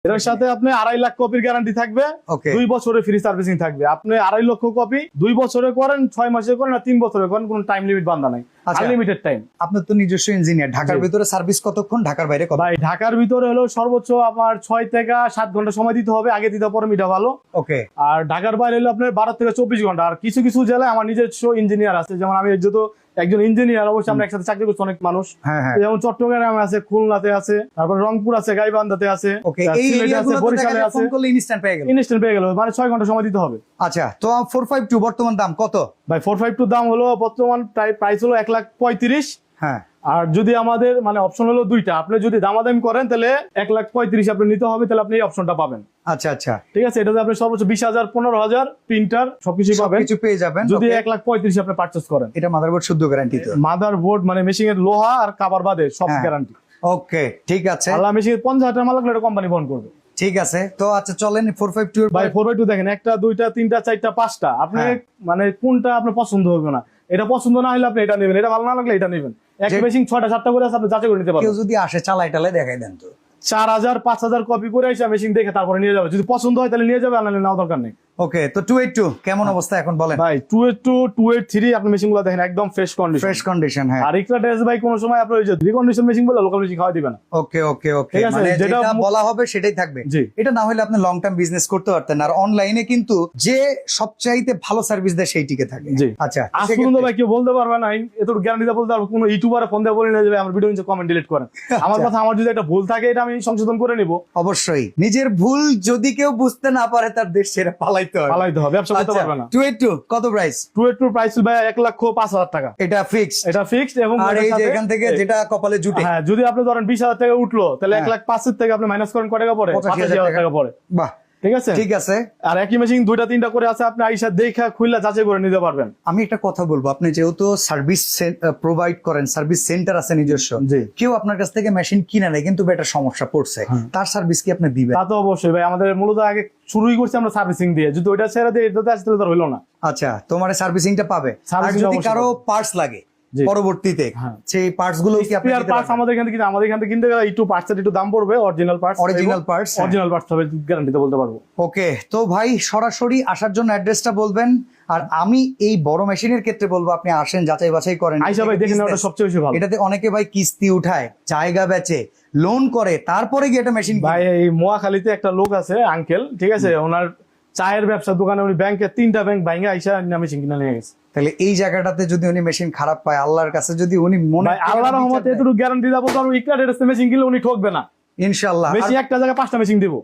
এর সাথে আপনি 2.5 লাখ কপির গ্যারান্টি থাকবে, 2 বছরের ফ্রি সার্ভিসিং থাকবে। আপনি 2.5 লক্ষ কপি 2 বছরে করেন, 6 মাসে করেন, না 3 বছরে করেন, কোনো টাইম লিমিট বান্ধা নাই, আনলিমিটেড টাইম। আপনি তো নিজস্ব ইঞ্জিনিয়ার, ঢাকার ভিতরে সার্ভিস কতক্ষণ, ঢাকার বাইরে কত? ভাই ঢাকার ভিতরে হলো সর্বোচ্চ আমার 6 থেকে 7 ঘন্টা সময় দিতে হবে, আগে দিতে পরে মিটা ভালো। ওকে। আর ঢাকার বাইরে হলো আপনার 12 থেকে 24 ঘন্টা। আর কিছু কিছু জেলায় আমার নিজস্ব ইঞ্জিনিয়ার আছে, যেমন আমি যেহেতু একজন ইঞ্জিনিয়ার, অবশ্যই আমরা একসাথে চাকরি করছি অনেক মানুষ, যেমন চট্টগ্রামে আছে, খুলনাতে আছে, তারপর রংপুর আছে, গাইবান্ধাতে আছে, বরিশালে আছে, ইনস্ট্যান্ট পেয়ে গেল, মানে 6 ঘন্টা সময় দিতে হবে। আচ্ছা, তো 452 বর্তমান দাম কত ভাই? 452 দাম হলো বর্তমান প্রাইস হলো 1,35,000। হ্যাঁ। আর যদি আমাদের মানে অপশন হলো দুইটা, আপনি যদি দামাদামি করেন তাহলে 1,35,000 আপনি নিতে হবে, তাহলে আপনি এই অপশনটা পাবেন। আচ্ছা আচ্ছা, ঠিক আছে। এটাতে আপনি সর্বোচ্চ 20,000, 15,000 প্রিন্টার সবকিছু পাবেন, কিছু পেয়ে যাবেন যদি 1,35,000 আপনি পারচেজ করেন। এটা মাদারবোর্ড শুদ্ধ গ্যারান্টি তো? মাদারবোর্ড মানে মেশিন এর লোহা আর কভার বাদে সব গ্যারান্টি। ওকে, ঠিক আছে। আল্লাহ মেশিন 50,000 মাল লাগলে কোম্পানি বহন করবে। ঠিক আছে। তো আচ্ছা চলেন 452 ভাই 452 দেখেন, 1টা 2টা 3টা 4টা 5টা, আপনি মানে কোনটা আপনার পছন্দ হবে না, এটা পছন্দ না হলে আপনি এটা নেবেন, এটা ভালো না লাগলে এটা নেবেন। এক মেশিন 6টা 7টা করে আছে, আপনি যাচাই করে নিতে পারবেন। কেউ যদি আসে চালাই টালাই দেখাই দেন তো। 4,000 5,000 কপি করে এসে মেশিন দেখে তারপরে নিয়ে যাবে, যদি পছন্দ হয় তাহলে নিয়ে যাবে, আর নাহলে নেওয়া দরকার নেই। ওকে, তো 282 কেমন অবস্থা এখন বলেন? ভাই 282 283 আপনি মেশিনগুলো দেখেন একদম ফ্রেশ কন্ডিশন। ফ্রেশ কন্ডিশন, হ্যাঁ। আর ইকরা ড্রেস ভাই কোন সময় আপনি ওই যে রিকন্ডিশন মেশিন বলে লোকাল মেশিন খাওয়া দিবেন না। ওকে ওকে ওকে, মানে যেটা বলা হবে সেটাই থাকবে। এটা না হলে আপনি লং টার্ম বিজনেস করতে পারতেন। আর অনলাইনে কিন্তু যে সবচাইতে ভালো সার্ভিস দেয় সেই টিকে থাকে। আচ্ছা, আসলে ভাই কেউ বলতে পারবে না, এতটুকু গ্যারান্টি দিয়ে বলতে পারবো, কোনো ইউটিউবারে ফোন দিয়ে বলে নিয়ে যাবে আমার ভিডিও নিচে কমেন্ট ডিলিট করেন। আমার কথা, আমার যদি একটা ভুল থাকে এটা আমি সংশোধন করে নিব। অবশ্যই নিজের ভুল যদি কেউ বুঝতে না পারে তার দেশ ছেড়ে পালাইতে হবে, ব্যবসা করতে পারবে না। 282 কত প্রাইস? 282 প্রাইস ভাই 1,05,000 টাকা। এটা ফিক্সড? এটা ফিক্সড। এবং আর এই যে এখান থেকে যেটা কপালে জুটে, হ্যাঁ, যদি আপনি ধরেন 20,000 টাকা উঠলো, তাহলে 1,05,000 থেকে আপনি মাইনাস করেন কত টাকা পড়ে? 85,000 টাকা পড়ে। বাহ, ঠিক আছে ঠিক আছে। আর একই মেশিন 2টা 3টা করে আছে, আপনি আইসা দেখা খুললা যাচাই করে নিতে পারবেন। আমি একটা কথা বলবো, আপনি যেহেতু সার্ভিস প্রোভাইড করেন, সার্ভিস সেন্টার আছে নিজস্ব, কেউ আপনার কাছ থেকে মেশিন কিনে নেয় কিন্তু একটা সমস্যা পড়ছে, তার সার্ভিস কি আপনি দিবেন? তা তো অবশ্যই ভাই, আমাদের মূলত আগে শুরুই করছি আমরা সার্ভিসিং দিয়ে, যদি ওইটা ছেড়ে দিয়ে এটাতে আসলে তো হইলো না। আচ্ছা, তোমার সার্ভিসিংটা পাবে। আর যদি কারো পার্টস লাগে পরবর্তীতে, সেই পার্টস গুলো কি আপনি দিতে পারবেন? আমাদের এখান থেকে কিনতে গেলে একটু পার্টসের একটু দাম পড়বে, অরিজিনাল পার্টস হবে, গ্যারান্টিতে বলতে পারবো। ওকে, তো ভাই সরাসরি আসার জন্য অ্যাড্রেসটা বলবেন। আর আমি এই বড় মেশিনের ক্ষেত্রে বলবো আপনি আসেন, যাচাই বাছাই করেন। আইসা ভাই দেখেন, ওটা সবচেয়ে বেশি ভালো। এটাতে অনেকে ভাই কিস্তি উঠায়, জায়গা বেচে, লোন করে, তারপরে গিয়ে একটা মেশিন। ভাই এই মোয়াখালীতে একটা লোক আছে আঙ্কেল, ঠিক আছে, ওনার চায়ের ব্যবসা দোকানে উনি ব্যাংকে 3টা ব্যাংক ভাঙা আইসা মেশিন কিনে নিয়ে গেছে। তাহলে এই জায়গাটাতে যদি উনি মেশিন খারাপ পায়, আল্লাহর কাছে যদি উনি মনে, আল্লাহর রহমতে এতটুকু গ্যারান্টি দেবো, কারণ ইকরা ড্রেস মেশিন কিনলে উনি ঠকবে না ইনশাআল্লাহ। বেশি একটা জায়গায় 5টা মেশিন দিব।